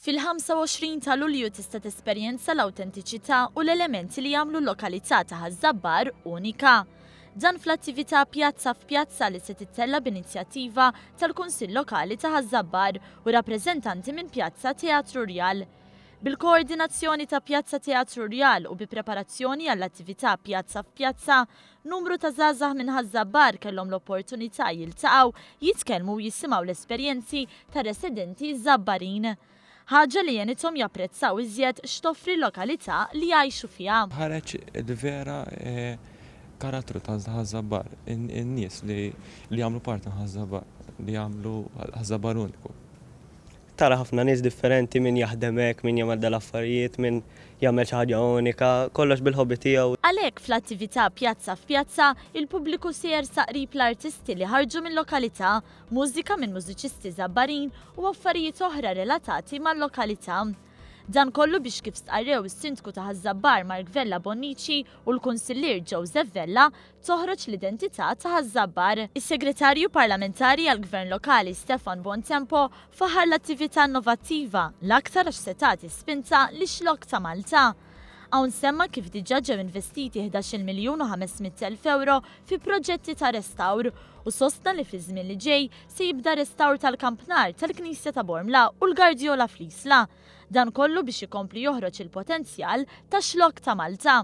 Fil-25 ta' Lulju tista' tesperjenza l-awtentiċità u l-elementi li jagħmlu l-lokalità ta' Ħażabbar unika. Dan fl-attività Pjazza f'Pjazza li se tittella b'inizjattiva tal-Kunsill Lokali ta' Ħażabbar u rappreżentanti minn Pjazza Teatru Rjal. Bil-koordinazzjoni ta' Pjazza Teatru Rjal u bi preparazzjoni għall-attività Pjazza f'Pjazza, numru ta' żgħażagħ minn Ħażabbar kellhom l-opportunità jiltaqgħu, jitkellmu u jisimgħu l-esperjenzi ta' residenti żabbarin. Ħaġa li jenithom japprezzaw iżjed x'toffri l-lokalità li jgħixu fiha. Ħareġ il-vera karattru ta' Ħażabbar, in-nies li jagħmlu parti Ħażabbar, li jagħmlu Ħażabbar uniku. Tara ħafna nies differenti, min jaħdem hekk, min jagħmel dal-affarijiet, min jagħmel xi ħaġa unika, kollox bil-ħobbi tiegħu. Għalhekk fl-attività Pjazza f'Pjazza, il-pubbliku sejjer saqrib l-artisti li ħarġu mill-lokalità, mużika minn mużiċisti żabbarin u affarijiet oħra relatati mal-lokalità. Dan kollu biex kif stqarrew is-Sindku ta' Ħażabbar Mark Vella Bonnici u l-Kunsillier Joseph Vella toħroġ l-identità ta' Ħażabbar. Is-Segretarju Parlamentari għall-Gvern Lokali Stefan Bontempo faħar l-attività innovattiva l-aktar għax se tagħti spinta lix-lok ta' Malta. Hawn semma kif diġà ġew investiti 11,500,000 euro fi proġetti ta' restawr u sostna li fi żmien li ġej se jibda restawr tal-kampnar tal-Knisja ta' Bormla u l-Gardjola fl-Isla. Dan kollu biex ikompli joħroġ il-potenzjal tax-xlokk ta' Malta.